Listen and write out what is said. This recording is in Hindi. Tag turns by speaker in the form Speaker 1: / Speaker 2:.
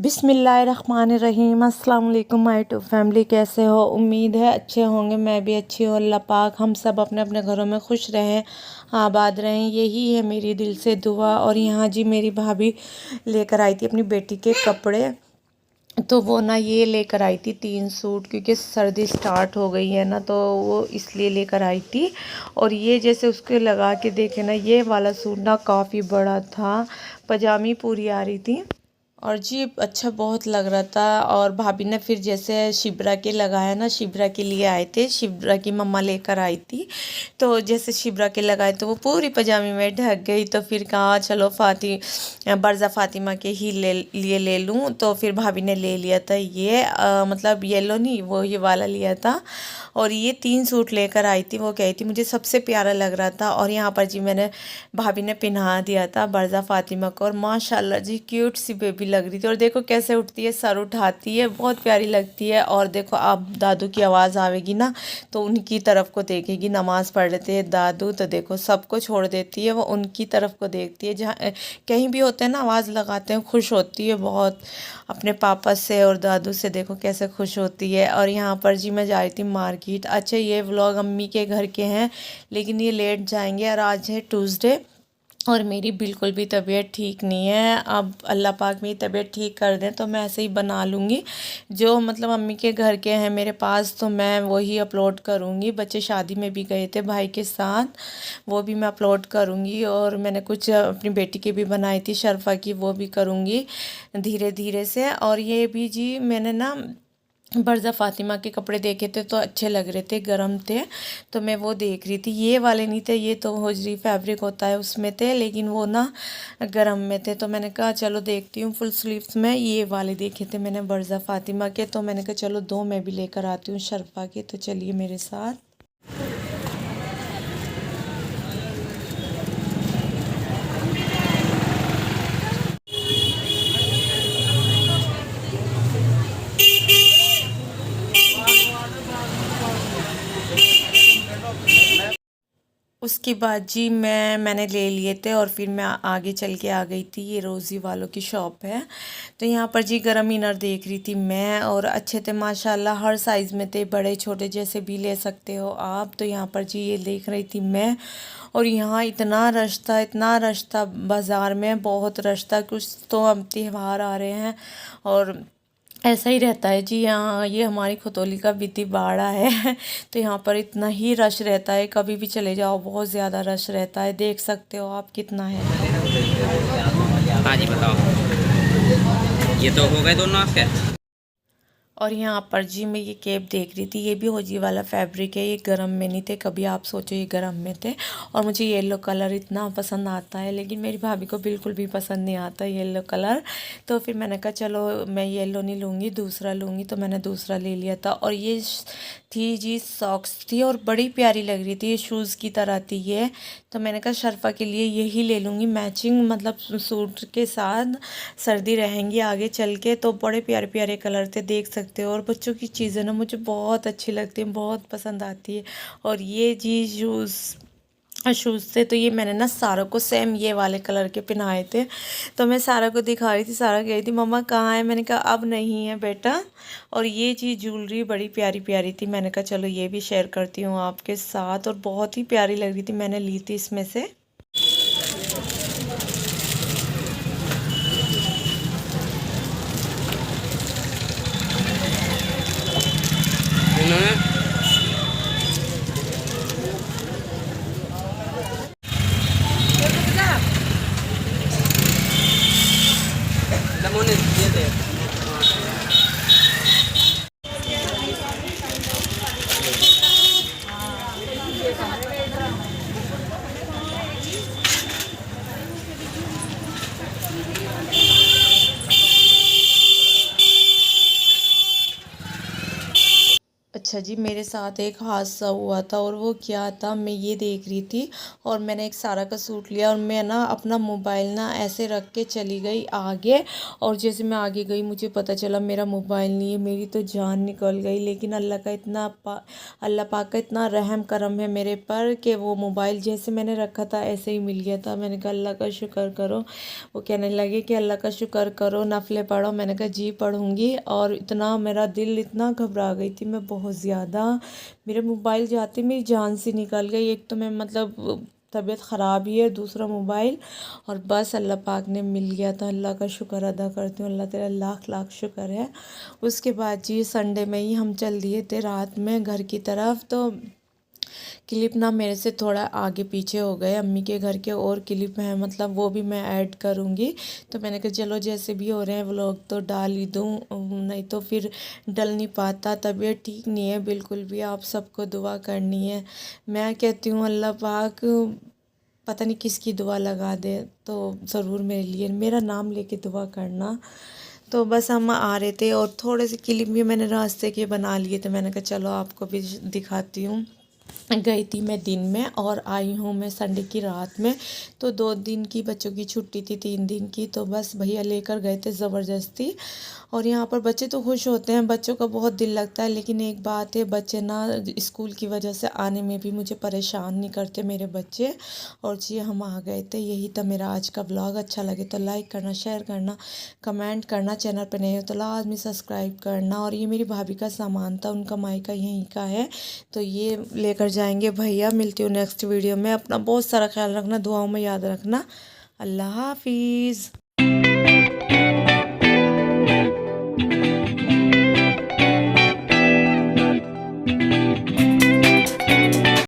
Speaker 1: बिस्मिल्लाहिर्रहमानिर्रहीम। अस्सलाम वालेकुम माय टू फैमिली, कैसे हो? उम्मीद है अच्छे होंगे। मैं भी अच्छी हूँ। अल्लाह पाक हम सब अपने अपने घरों में खुश रहें, आबाद रहें, यही है मेरी दिल से दुआ। और यहाँ जी मेरी भाभी लेकर आई थी अपनी बेटी के कपड़े, तो वो ना ये लेकर आई थी 3 सूट, क्योंकि सर्दी स्टार्ट हो गई है ना, तो वो इसलिए लेकर आई थी। और ये जैसे उसके लगा के देखे ना, ये वाला सूट ना काफ़ी बड़ा था, पजामी पूरी आ रही थी और जी अच्छा बहुत लग रहा था। और भाभी ने फिर जैसे शिबरा के लगाया ना, शिबरा के लिए आए थे, शिबरा की मम्मा लेकर आई थी, तो जैसे शिबरा के लगाए तो वो पूरी पजामी में ढक गई। तो फिर कहा चलो बरज़ा फ़ातिमा के ही ले लूँ, तो फिर भाभी ने ले लिया था ये मतलब येलो नहीं, वो ये वाला लिया था। और ये 3 सूट लेकर आई थी, वो कही थी मुझे सबसे प्यारा लग रहा था। और यहाँ पर जी मैंने भाभी ने पहना दिया था बरज़ा फ़ातिमा को, और माशाल्लाह जी क्यूट सी बेबी लग रही थी। और देखो कैसे उठती है, सर उठाती है, बहुत प्यारी लगती है। और देखो आप दादू की आवाज़ आवेगी ना, तो उनकी तरफ को देखेगी। नमाज़ पढ़ लेते हैं दादू, तो देखो सबको छोड़ देती है, वो उनकी तरफ को देखती है। जहाँ कहीं भी होते हैं ना, आवाज़ लगाते हैं, खुश होती है बहुत अपने पापा से और दादू से। देखो कैसे खुश होती है। और यहाँ पर जी मैं जा रही थी मार्केट। अच्छा ये व्लॉग अम्मी के घर के हैं, लेकिन ये लेट जाएंगे। और आज है ट्यूसडे और मेरी बिल्कुल भी तबीयत ठीक नहीं है। अब अल्लाह पाक मेरी तबीयत ठीक कर दें तो मैं ऐसे ही बना लूँगी जो मतलब अम्मी के घर के हैं मेरे पास, तो मैं वही अपलोड करूँगी। बच्चे शादी में भी गए थे भाई के साथ, वो भी मैं अपलोड करूँगी। और मैंने कुछ अपनी बेटी की भी बनाई थी, शर्फ़ा की, वो भी करूँगी धीरे धीरे से। और ये भी जी मैंने ना बरज़ा फ़ातिमा के कपड़े देखे थे तो अच्छे लग रहे थे, गरम थे, तो मैं वो देख रही थी। ये वाले नहीं थे, ये तो होजरी फैब्रिक होता है उसमें थे, लेकिन वो ना गरम में थे। तो मैंने कहा चलो देखती हूँ फुल स्लीव्स में। ये वाले देखे थे मैंने बरज़ा फ़ातिमा के, तो मैंने कहा चलो 2 मैं भी लेकर आती हूँ शर्फ़ा के। तो चलिए मेरे साथ। उसके बाद जी मैंने ले लिए थे और फिर मैं आगे चल के आ गई थी। ये रोज़ी वालों की शॉप है, तो यहाँ पर जी गरम इनर देख रही थी मैं, और अच्छे थे माशाल्लाह, हर साइज़ में थे, बड़े छोटे जैसे भी ले सकते हो आप। तो यहाँ पर जी ये देख रही थी मैं। और यहाँ इतना रश था, इतना रश था बाज़ार में, बहुत रश था। कुछ तो अब त्यौहार आ रहे हैं और ऐसा ही रहता है जी। यहाँ ये हमारी खतौली का बीती बाड़ा है तो यहाँ पर इतना ही रश रहता है, कभी भी चले जाओ बहुत ज़्यादा रश रहता है। देख सकते हो आप कितना है।
Speaker 2: हाँ जी बताओ, ये तो हो गए दोनों आपके।
Speaker 1: और यहाँ पर जी मैं ये कैप देख रही थी, ये भी होजी वाला फैब्रिक है। ये गरम में नहीं थे, कभी आप सोचो ये गरम में थे। और मुझे येलो कलर इतना पसंद आता है, लेकिन मेरी भाभी को बिल्कुल भी पसंद नहीं आता येलो कलर। तो फिर मैंने कहा चलो मैं येलो नहीं लूँगी, दूसरा लूँगी, तो मैंने दूसरा ले लिया था। और ये थी जी सॉक्स थी और बड़ी प्यारी लग रही थी, ये शूज़ की तरह थी ये। तो मैंने कहा शर्फ़ा के लिए यही ले लूँगी, मैचिंग मतलब सूट के साथ, सर्दी रहेंगी आगे चल के। तो बड़े प्यारे प्यारे कलर थे, देख सकते हो। और बच्चों की चीज़ें ना मुझे बहुत अच्छी लगती हैं, बहुत पसंद आती है। और ये जी शूज़ थे, तो ये मैंने ना सारा को सेम ये वाले कलर के पहनाए थे। तो मैं सारा को दिखा रही थी, सारा कह रही थी मम्मा कहाँ है, मैंने कहा अब नहीं है बेटा। और ये चीज़ ज्वेलरी बड़ी प्यारी प्यारी थी, मैंने कहा चलो ये भी शेयर करती हूँ आपके साथ। और बहुत ही प्यारी लग रही थी, मैंने ली थी इसमें से।
Speaker 2: इन्होंने लमोने दिए थे।
Speaker 1: अच्छा अच्छा जी, मेरे साथ एक हादसा हुआ था और वो क्या था, मैं ये देख रही थी और मैंने एक सारा का सूट लिया और मैं ना अपना मोबाइल ना ऐसे रख के चली गई आगे। और जैसे मैं आगे गई मुझे पता चला मेरा मोबाइल नहीं है, मेरी तो जान निकल गई। लेकिन अल्लाह पाक का इतना रहम करम है मेरे पर कि वो मोबाइल जैसे मैंने रखा था ऐसे ही मिल गया था। मैंने कहा अल्लाह का शुक्र करो। वो कहने लगे कि अल्लाह का शुक्र करो, नफले पढ़ो। मैंने कहा जी पढ़ूंगी। और इतना मेरा दिल इतना घबरा गई थी मैं बहुत ज़्यादा। मेरे मोबाइल जाते मेरी जान से निकल गई। एक तो मैं मतलब तबीयत ख़राब ही है, दूसरा मोबाइल। और बस अल्लाह पाक ने मिल गया था। अल्लाह का शुक्र अदा करती हूँ, अल्लाह तेरा लाख लाख शुक्र है। उसके बाद जी संडे में ही हम चल दिए थे रात में घर की तरफ। तो क्लिप ना मेरे से थोड़ा आगे पीछे हो गए, अम्मी के घर के और क्लिप हैं मतलब वो भी मैं ऐड करूँगी। तो मैंने कहा चलो जैसे भी हो रहे हैं व्लॉग तो डाल ही दूँ, नहीं तो फिर डल नहीं पाता। तबीयत ठीक नहीं है बिल्कुल भी, आप सबको दुआ करनी है। मैं कहती हूँ अल्लाह पाक पता नहीं किसकी दुआ लगा दे, तो ज़रूर मेरे लिए मेरा नाम लेके दुआ करना। तो बस हम आ रहे थे और थोड़े से क्लिप भी मैंने रास्ते के बना लिए थे। मैंने कहा चलो आपको भी दिखाती हूँ। गई थी मैं दिन में और आई हूँ मैं संडे की रात में। तो 2 दिन की बच्चों की छुट्टी थी, 3 दिन की। तो बस भैया लेकर गए थे ज़बरदस्ती। और यहाँ पर बच्चे तो खुश होते हैं, बच्चों का बहुत दिल लगता है। लेकिन एक बात है, बच्चे ना स्कूल की वजह से आने में भी मुझे परेशान नहीं करते मेरे बच्चे। और जी हम आ गए थे। यही था मेरा आज का ब्लॉग। अच्छा लगे तो लाइक करना, शेयर करना, कमेंट करना। चैनल पर नए हो तो लाजमी सब्सक्राइब करना। और ये मेरी भाभी का सामान था, उनका मायका यहीं का है तो ये लेकर जाएंगे भैया। मिलती हूँ नेक्स्ट वीडियो में। अपना बहुत सारा ख्याल रखना, दुआओं में याद रखना। अल्लाह हाफिज़।